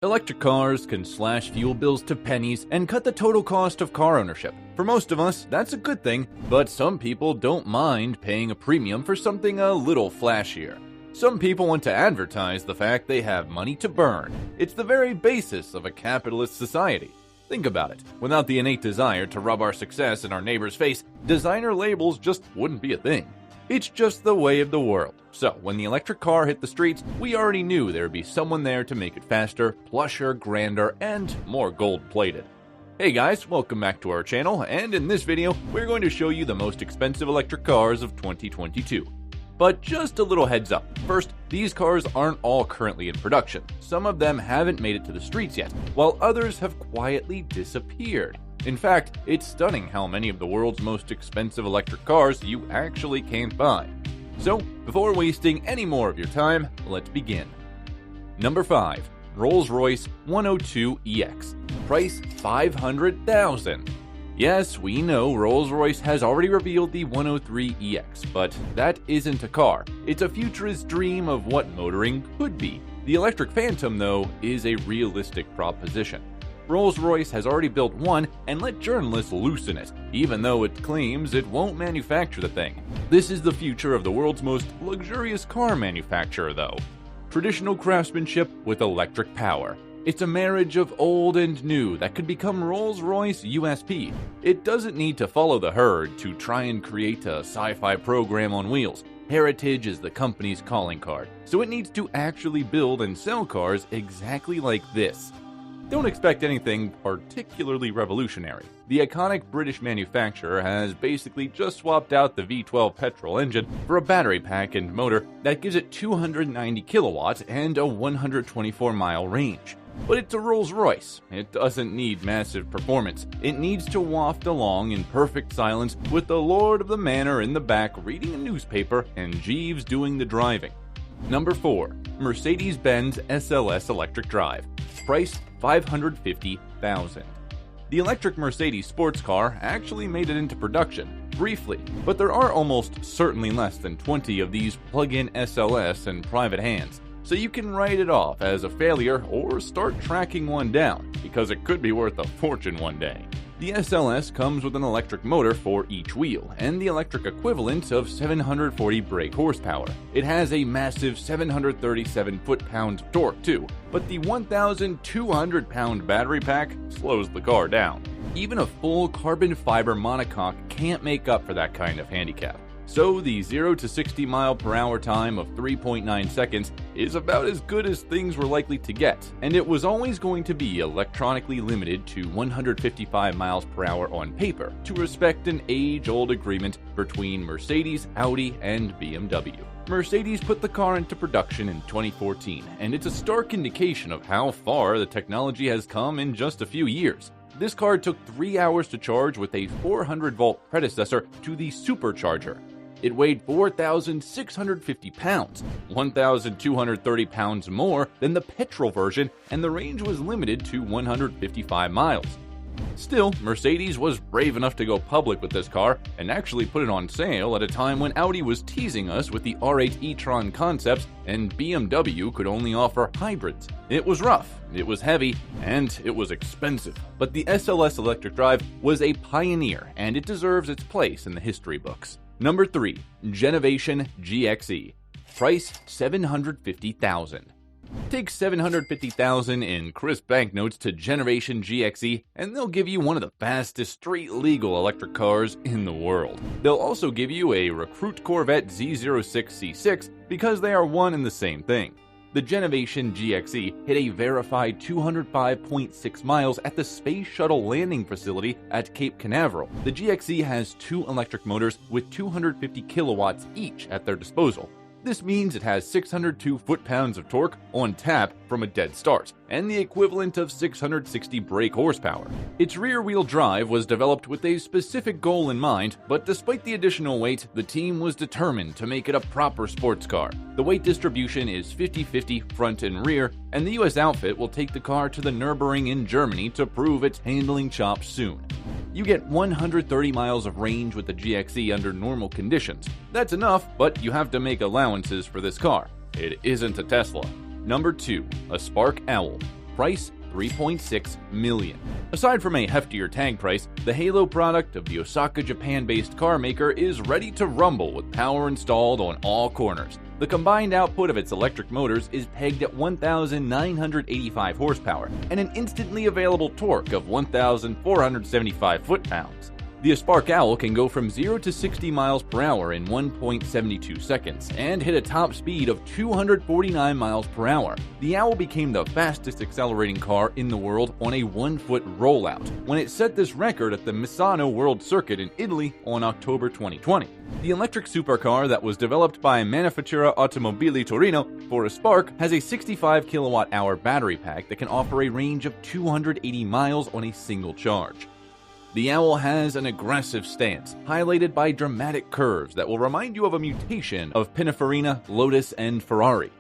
Electric cars can slash fuel bills to pennies and cut the total cost of car ownership. For most of us, that's a good thing, but some people don't mind paying a premium for something a little flashier. Some people want to advertise the fact they have money to burn. It's the very basis of a capitalist society. Think about it. Without the innate desire to rub our success in our neighbor's face, designer labels just wouldn't be a thing. It's just the way of the world. So, when the electric car hit the streets, we already knew there would be someone there to make it faster, plusher, grander, and more gold-plated. Hey guys, welcome back to our channel, and in this video, we're going to show you the most expensive electric cars of 2022. But just a little heads up. First, these cars aren't all currently in production. Some of them haven't made it to the streets yet, while others have quietly disappeared. In fact, it's stunning how many of the world's most expensive electric cars you actually can't buy. So, before wasting any more of your time, let's begin. Number 5. RollsRoyce 102EX. Price $500,000. Yes, we know Rolls-Royce has already revealed the 103EX, but that isn't a car. It's a futurist dream of what motoring could be. The electric Phantom, though, is a realistic proposition. Rolls-Royce has already built one and let journalists loose in it, even though it claims it won't manufacture the thing. This is the future of the world's most luxurious car manufacturer, though. Traditional craftsmanship with electric power. It's a marriage of old and new that could become Rolls-Royce USP. It doesn't need to follow the herd to try and create a sci-fi program on wheels. Heritage is the company's calling card, so it needs to actually build and sell cars exactly like this. Don't expect anything particularly revolutionary. The iconic British manufacturer has basically just swapped out the V12 petrol engine for a battery pack and motor that gives it 290 kilowatts and a 124-mile range. But it's a Rolls-Royce. It doesn't need massive performance. It needs to waft along in perfect silence with the lord of the manor in the back reading a newspaper and Jeeves doing the driving. Number 4. Mercedes-Benz SLS Electric Drive. Price $550,000. The electric Mercedes sports car actually made it into production, briefly, but there are almost certainly less than 20 of these plug-in SLS in private hands, so you can write it off as a failure or start tracking one down, because it could be worth a fortune one day. The SLS comes with an electric motor for each wheel, and the electric equivalent of 740 brake horsepower. It has a massive 737 foot-pound torque too, but the 1,200-pound battery pack slows the car down. Even a full carbon fiber monocoque can't make up for that kind of handicap. So the 0 to 60 mile per hour time of 3.9 seconds is about as good as things were likely to get, and it was always going to be electronically limited to 155 miles per hour on paper to respect an age-old agreement between Mercedes, Audi, and BMW. Mercedes put the car into production in 2014, and it's a stark indication of how far the technology has come in just a few years. This car took 3 hours to charge with a 400-volt predecessor to the Supercharger. It weighed 4,650 pounds, 1,230 pounds more than the petrol version, and the range was limited to 155 miles. Still, Mercedes was brave enough to go public with this car and actually put it on sale at a time when Audi was teasing us with the R8 e-tron concepts and BMW could only offer hybrids. It was rough, it was heavy, and it was expensive. But the SLS electric drive was a pioneer, and it deserves its place in the history books. Number 3. Genovation GXE. Price $750,000. Take $750,000 in crisp banknotes to Genovation GXE, and they'll give you one of the fastest street-legal electric cars in the world. They'll also give you a Recruit Corvette Z06C6 because they are one and the same thing. The Genovation GXE hit a verified 205.6 miles at the Space Shuttle Landing Facility at Cape Canaveral. The GXE has 2 electric motors with 250 kilowatts each at their disposal. This means it has 602 foot-pounds of torque on tap from a dead start, and the equivalent of 660 brake horsepower. Its rear-wheel drive was developed with a specific goal in mind, but despite the additional weight, the team was determined to make it a proper sports car. The weight distribution is 50-50 front and rear, and the US outfit will take the car to the Nürburgring in Germany to prove its handling chops soon. You get 130 miles of range with the GXE under normal conditions. That's enough, but you have to make allowances for this car. It isn't a Tesla. Number 2. A Spark Owl. Price $3.6 million. Aside from a heftier tag price, the Halo product of the Osaka, Japan-based car maker is ready to rumble with power installed on all corners. The combined output of its electric motors is pegged at 1,985 horsepower and an instantly available torque of 1,475 foot-pounds. The Spark Owl can go from 0 to 60 miles per hour in 1.72 seconds and hit a top speed of 249 miles per hour. The Owl became the fastest accelerating car in the world on a 1-foot rollout when it set this record at the Misano World Circuit in Italy on October 2020. The electric supercar that was developed by Manifattura Automobili Torino for a Spark has a 65 kilowatt-hour battery pack that can offer a range of 280 miles on a single charge. The Owl has an aggressive stance, highlighted by dramatic curves that will remind you of a mutation of Pininfarina, Lotus, and Ferrari.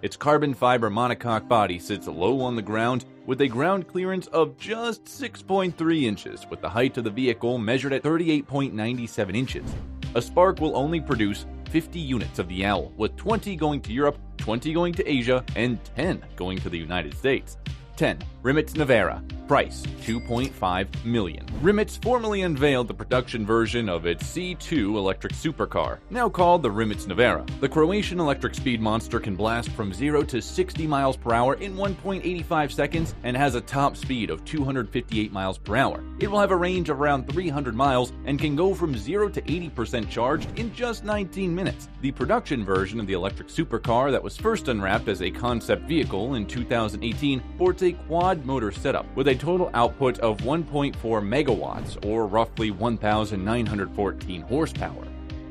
Its carbon fiber monocoque body sits low on the ground with a ground clearance of just 6.3 inches, with the height of the vehicle measured at 38.97 inches. A Spark will only produce 50 units of the Owl, with 20 going to Europe, 20 going to Asia, and 10 going to the United States. 10. Rimitz Navarra. Price $2.5 million. Rimitz formally unveiled the production version of its C2 electric supercar, now called the Rimitz Navarra. The Croatian electric speed monster can blast from 0 to 60 miles per hour in 1.85 seconds and has a top speed of 258 miles per hour. It will have a range of around 300 miles and can go from 0 to 80% charged in just 19 minutes. The production version of the electric supercar that was first unwrapped as a concept vehicle in 2018 sports a quad motor setup with a total output of 1.4 megawatts, or roughly 1,914 horsepower.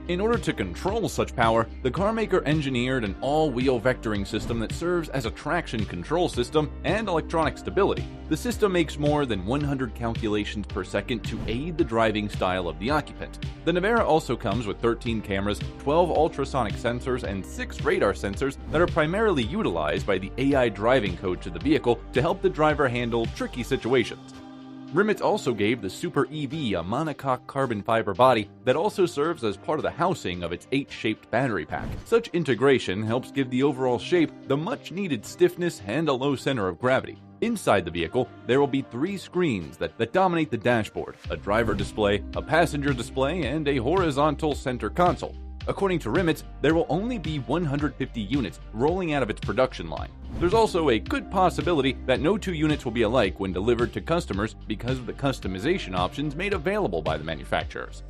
In order to control such power, the carmaker engineered an all-wheel vectoring system that serves as a traction control system and electronic stability. The system makes more than 100 calculations per second to aid the driving style of the occupant. The Navarra also comes with 13 cameras, 12 ultrasonic sensors, and 6 radar sensors that are primarily utilized by the AI driving coach of the vehicle to help the driver handle tricky situations. Rimitz also gave the Super EV a monocoque carbon fiber body that also serves as part of the housing of its 8-shaped battery pack. Such integration helps give the overall shape the much-needed stiffness and a low center of gravity. Inside the vehicle, there will be 3 screens that dominate the dashboard: a driver display, a passenger display, and a horizontal center console. According to Rimitz, there will only be 150 units rolling out of its production line. There's also a good possibility that no 2 units will be alike when delivered to customers because of the customization options made available by the manufacturers.